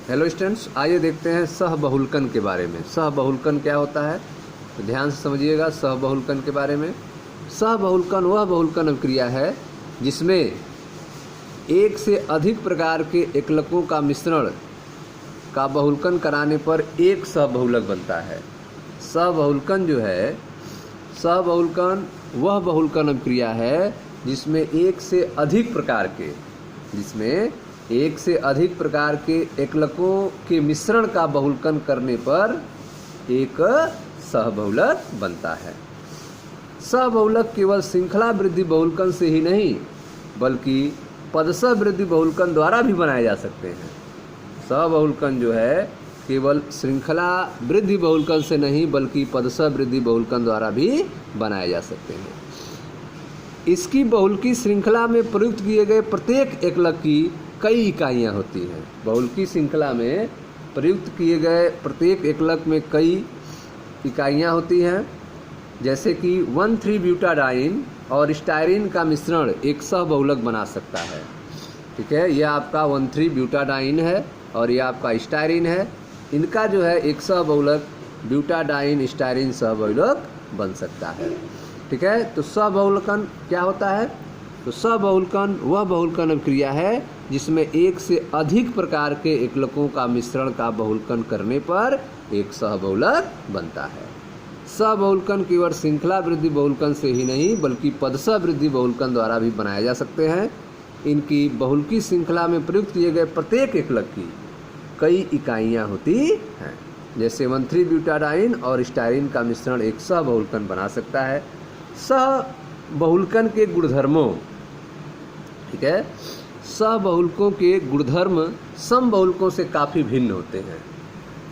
Hello students, आइए देखते हैं सहबहुलकन के बारे में। सहबहुलकन क्या होता है तो ध्यान से समझिएगा। सहबहुलकन के बारे में, सहबहुलकन वह बहुलकन अभिक्रिया है जिसमें एक से अधिक प्रकार के एकलकों का मिश्रण का बहुलकन कराने पर एक सहबहुलक बनता है। सहबहुलकन जो है, सहबहुलकन वह बहुलकन अभिक्रिया है जिसमें एक से अधिक प्रकार के एकलकों के मिश्रण का बहुलकन करने पर एक सहबहुलक बनता है। सहबहुलक केवल श्रृंखला वृद्धि बहुलकन से ही नहीं बल्कि पदसह वृद्धि बहुलकन द्वारा भी बनाए जा सकते हैं। सहबहुलकन जो है केवल श्रृंखला वृद्धि बहुलकन से नहीं बल्कि पदसह वृद्धि बहुलकन द्वारा भी बनाए जा सकते हैं। इसकी बहुलकी श्रृंखला में प्रयुक्त किए गए प्रत्येक एकलक की कई इकाइयाँ होती हैं। बहुलकी श्रृंखला में प्रयुक्त किए गए प्रत्येक एकलक में कई इकाइयाँ होती हैं, जैसे कि 1,3-ब्यूटाडाइन और स्टायरीन का मिश्रण एक सहबहुलक बना सकता है। ठीक है, यह आपका 1,3-ब्यूटाडाइन है और यह आपका स्टायरीन है। इनका जो है एक सहबहुलक ब्यूटाडाइन स्टायरीन सहबहुलक बन सकता है। ठीक है, तो सहबहुलकन क्या होता है? तो सहबहुलकन वह बहुलकन अभिक्रिया है जिसमें एक से अधिक प्रकार के एकलकों का मिश्रण का बहुलकन करने पर एक सहबहुलक बनता है। सहबहुलकन केवल श्रृंखला वृद्धि बहुलकन से ही नहीं बल्कि पदसह वृद्धि बहुलकन द्वारा भी बनाए जा सकते हैं। इनकी बहुलकी श्रृंखला में प्रयुक्त किए गए प्रत्येक एकलक की कई इकाइयाँ होती हैं, जैसे 1,3-ब्यूटाडाइन और स्टायरीन का मिश्रण एक सहबहुलकन बना सकता है। सहबहुलकन के गुणधर्मों, ठीक है, सहबहुलकों के गुणधर्म समबहुलकों से काफ़ी भिन्न होते हैं।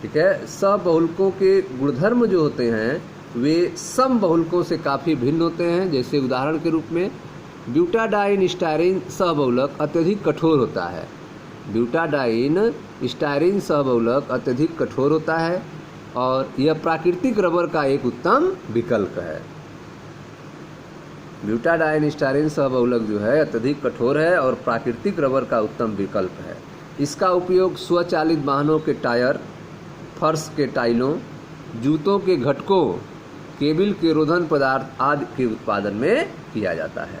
ठीक है, सहबहुलकों के गुणधर्म जो होते हैं वे समबहुलकों से काफ़ी भिन्न होते हैं। जैसे उदाहरण के रूप में ब्यूटाडाइन स्टायरीन सहबहुलक अत्यधिक कठोर होता है। ब्यूटाडाइन स्टायरीन सहबहुलक अत्यधिक कठोर होता है और यह प्राकृतिक रबर का एक उत्तम विकल्प है। ब्यूटाडाइन स्टायरीन सहबहुलक जो है अत्यधिक कठोर है और प्राकृतिक रबर का उत्तम विकल्प है। इसका उपयोग स्वचालित वाहनों के टायर, फर्श के टाइलों, जूतों के घटकों, केबिल के रोधन पदार्थ आदि के उत्पादन में किया जाता है।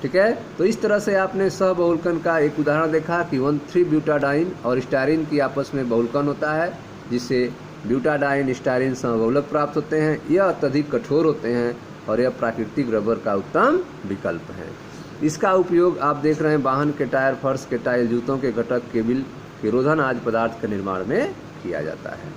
ठीक है, तो इस तरह से आपने सहबहुलकन का एक उदाहरण देखा कि 1,3-ब्यूटाडाइन और स्टायरीन की आपस में बहुलकन होता है जिससे ब्यूटाडाइन स्टायरीन सहबहुलक प्राप्त होते हैं। यह अत्यधिक कठोर होते हैं और यह प्राकृतिक रबर का उत्तम विकल्प है। इसका उपयोग आप देख रहे हैं वाहन के टायर, फर्श के टाइल, जूतों के घटक, केबिल के रोधन आदि पदार्थ के निर्माण में किया जाता है।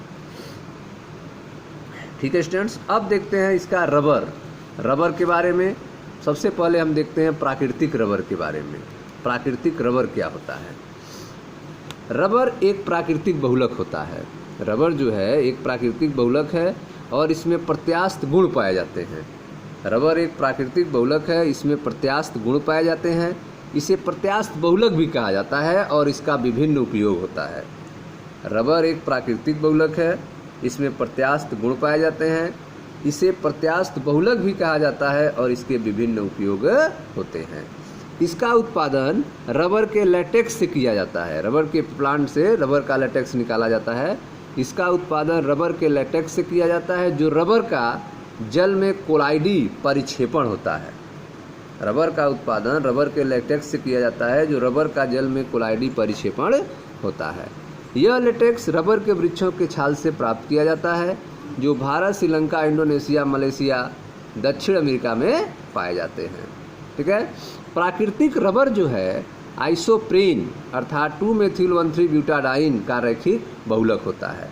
ठीक है स्टूडेंट्स, अब देखते हैं इसका रबर के बारे में। सबसे पहले हम देखते हैं प्राकृतिक रबर के बारे में। प्राकृतिक रबर क्या होता है? रबर एक प्राकृतिक बहुलक होता है। रबर जो है एक प्राकृतिक बहुलक है और इसमें प्रत्यास्थ गुण पाए जाते हैं। रबर एक प्राकृतिक बहुलक है, इसमें प्रत्यास्थ गुण पाए जाते हैं। इसे प्रत्यास्थ बहुलक भी कहा जाता है और इसका विभिन्न उपयोग होता है। रबर एक प्राकृतिक बहुलक है, इसमें प्रत्यास्थ गुण पाए जाते हैं। इसे प्रत्यास्थ बहुलक भी कहा जाता है और इसके विभिन्न उपयोग होते हैं। इसका उत्पादन रबर के लेटेक्स से किया जाता है। रबर के प्लांट से रबर का लेटेक्स निकाला जाता है। इसका उत्पादन रबर के लेटेक्स से किया जाता है जो रबर का जल में कोलाइडी परिक्षेपण होता है। रबर का उत्पादन रबर के लेटेक्स से किया जाता है जो रबर का जल में कोलाइडी परिक्षेपण होता है। यह लेटेक्स रबर के वृक्षों के छाल से प्राप्त किया जाता है जो भारत, श्रीलंका, इंडोनेशिया, मलेशिया, दक्षिण अमेरिका में पाए जाते हैं। ठीक है, प्राकृतिक रबर जो है आइसोप्रीन अर्थात 2-मेथिल-1,3-ब्यूटाडाइन का रैखिक बहुलक होता है।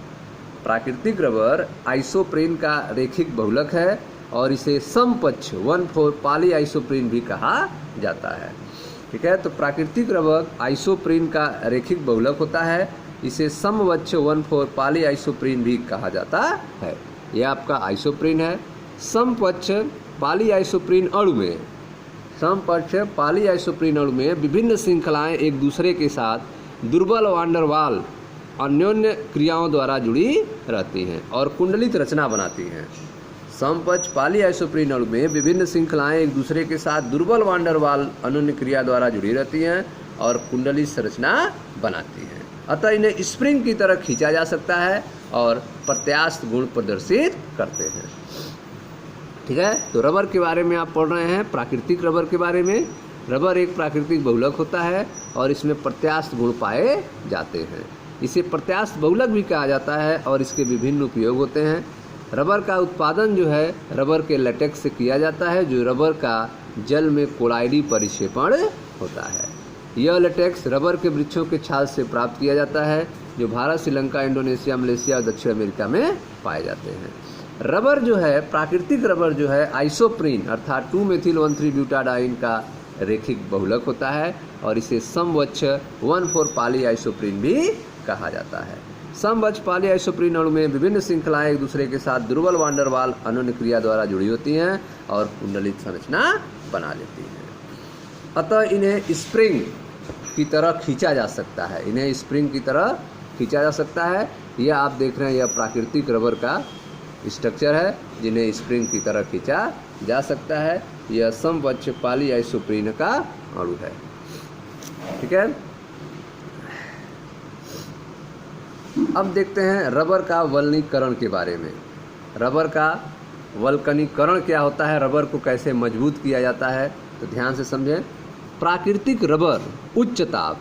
प्राकृतिक रबर आइसोप्रीन का रैखिक बहुलक है और इसे समपक्ष 1,4-पाली आइसोप्रीन भी कहा जाता है। ठीक है, तो प्राकृतिक रबर आइसोप्रीन का रैखिक बहुलक होता है। इसे समपक्ष 1,4-पाली आइसोप्रीन भी कहा जाता है। यह आपका आइसोप्रीन है। समपक्ष पाली आइसोप्रीन अणु में, समपक्ष पाली आइसोप्रीन अणु में विभिन्न श्रृंखलाएं एक दूसरे के साथ दुर्बल वांडर वाल अन्योन्य क्रियाओं द्वारा जुड़ी रहती हैं और कुंडलित रचना बनाती हैं। समपक्ष पाली आइसोप्रीन अणु में विभिन्न श्रृंखलाएं एक दूसरे के साथ दुर्बल वांडर वाल अन्योन्य क्रिया द्वारा जुड़ी रहती हैं और कुंडली संरचना बनाती हैं। अतः इन्हें स्प्रिंग की तरह खींचा जा सकता है और प्रत्यास्थ गुण प्रदर्शित करते हैं। ठीक है, तो रबर के बारे में आप पढ़ रहे हैं, प्राकृतिक रबर के बारे में। रबर एक प्राकृतिक बहुलक होता है और इसमें प्रत्यास्थ गुण पाए जाते हैं। इसे प्रत्यास्थ बहुलक भी कहा जाता है और इसके विभिन्न उपयोग होते हैं। रबर का उत्पादन जो है रबर के लेटेक्स से किया जाता है, जो रबर का जल में कोलाइडी परिक्षेपण होता है। यह लेटेक्स रबर के वृक्षों के छाल से प्राप्त किया जाता है, जो भारत, श्रीलंका, इंडोनेशिया, मलेशिया और दक्षिण अमेरिका में पाए जाते हैं। रबर जो है, प्राकृतिक रबर जो है आइसोप्रीन अर्थात 2-मेथिल-1,3-ब्यूटाडाइन का रेखिक बहुलक होता है और इसे समवच्छ 1,4-पाली आइसोप्रीन भी कहा जाता है। समवच्छ पाली आइसोप्रीन अणु में विभिन्न श्रृंखलाएं एक दूसरे के साथ दुर्बल वान डेर वाल अन्योन्य क्रिया द्वारा जुड़ी होती हैं और कुंडलित संरचना बना लेती हैं। अतः इन्हें स्प्रिंग की तरह खींचा जा सकता है, इन्हें स्प्रिंग की तरह खींचा जा सकता है। यह आप देख रहे हैं, यह प्राकृतिक रबर का स्ट्रक्चर है जिन्हें स्प्रिंग की तरह खींचा जा सकता है। यह समवच्छ पाली आइसोप्रीन का अणु है। ठीक है, अब देखते हैं रबर का वल्कनीकरण के बारे में। रबर का वल्कनीकरण क्या होता है, रबर को कैसे मजबूत किया जाता है, तो ध्यान से समझें। प्राकृतिक रबर उच्च ताप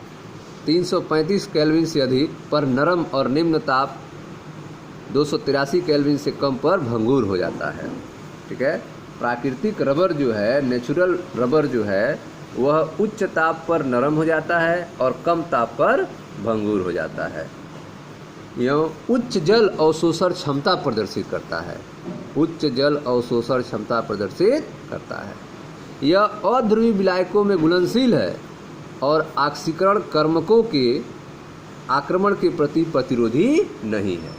335 केल्विन से अधिक पर नरम और निम्न ताप 283 केल्विन से कम पर भंगुर हो जाता है। ठीक है, प्राकृतिक रबर जो है, नेचुरल रबर जो है, वह उच्च ताप पर नरम हो जाता है और कम ताप पर भंगुर हो जाता है। यह उच्च जल अवशोषण क्षमता प्रदर्शित करता है, उच्च जल अवशोषण क्षमता प्रदर्शित करता है। यह अध्रुवीय विलायकों में घुलनशील है और ऑक्सीकरण कर्मकों के आक्रमण के प्रति प्रतिरोधी नहीं है।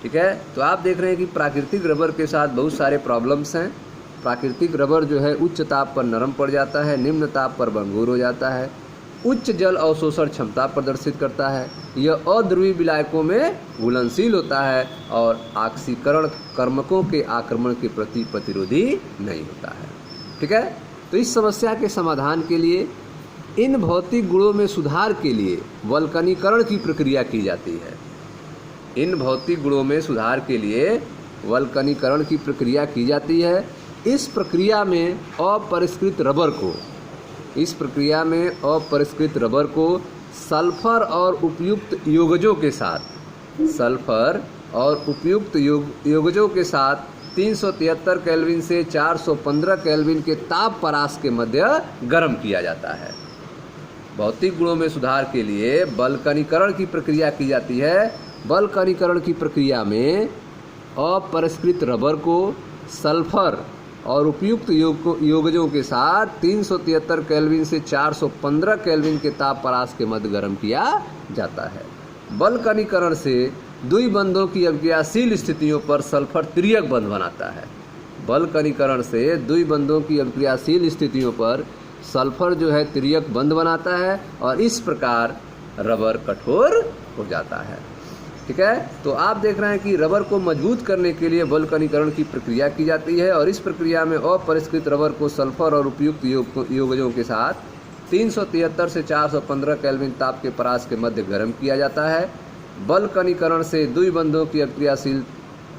ठीक है, तो आप देख रहे हैं कि प्राकृतिक रबर के साथ बहुत सारे प्रॉब्लम्स हैं। प्राकृतिक रबर जो है उच्च ताप पर नरम पड़ जाता है, निम्न ताप पर भंगुर हो जाता है, उच्च जल अवशोषण क्षमता प्रदर्शित करता है, यह अध्रुवीय विलायकों में घुलनशील होता है और ऑक्सीकरण कर्मकों के आक्रमण के प्रति प्रतिरोधी नहीं होता है। ठीक है, तो इस समस्या के समाधान के लिए इन भौतिक गुणों में सुधार के लिए वल्कनीकरण की प्रक्रिया की जाती है। इन भौतिक गुणों में सुधार के लिए वल्कनीकरण की प्रक्रिया की जाती है। इस प्रक्रिया में अपरिष्कृत रबर को सल्फर और उपयुक्त योगजों के साथ 373 केल्विन से 415 केल्विन के ताप परास के मध्य गर्म किया जाता है। भौतिक गुणों में सुधार के लिए वल्कनीकरण की प्रक्रिया की जाती है। वल्कनीकरण की प्रक्रिया में अपरिष्कृत रबर को सल्फर और उपयुक्त योगजों के साथ 373 केल्विन से 415 केल्विन के ताप परास के मध्य गर्म किया जाता है। वल्कनीकरण से द्विबंधों की अभिक्रियाशील स्थितियों पर सल्फर तिर्यक बंध बनाता है। वल्कनीकरण से द्विबंधों की अभिक्रियाशील स्थितियों पर सल्फर जो है तिर्यक बंध बनाता है और इस प्रकार रबर कठोर हो जाता है। ठीक है, तो आप देख रहे हैं कि रबर को मजबूत करने के लिए वल्कनीकरण की प्रक्रिया की जाती है और इस प्रक्रिया में अपरिष्कृत रबर को सल्फर और उपयुक्त योगजों के साथ 373 से 415 केल्विन ताप के परास के मध्य गर्म किया जाता है। वल्कनीकरण से द्विबंधों की अक्रियाशील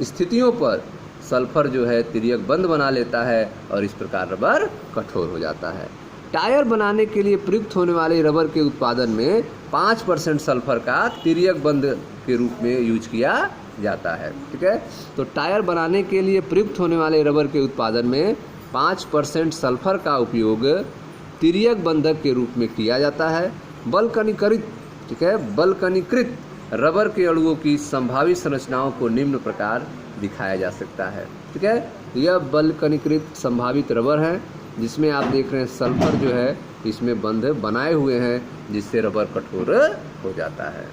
स्थितियों पर सल्फर जो है तिर्यक बंध बना लेता है और इस प्रकार रबर कठोर हो जाता है। टायर बनाने के लिए प्रयुक्त होने वाले रबर के उत्पादन में 5% सल्फर का तिर्यक बंध के रूप में यूज किया जाता है। ठीक है, तो टायर बनाने के लिए प्रयुक्त होने वाले रबर के उत्पादन में 5% सल्फर का उपयोग तिर्यक बंधक के रूप में किया जाता है। वल्कनीकृत रबर के अणुओं की संभावित संरचनाओं को निम्न प्रकार दिखाया जा सकता है। ठीक है, यह वल्कनीकृत संभावित रबर है जिसमें आप देख रहे हैं सल्फर जो है इसमें बंध बनाए हुए हैं जिससे रबर कठोर हो जाता है।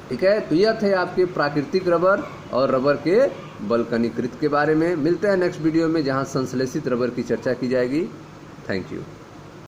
ठीक है, तो यह थे आपके प्राकृतिक रबर और रबर के वल्कनीकृत के बारे में। मिलते हैं नेक्स्ट वीडियो में जहां संश्लेषित रबर की चर्चा की जाएगी। Thank you.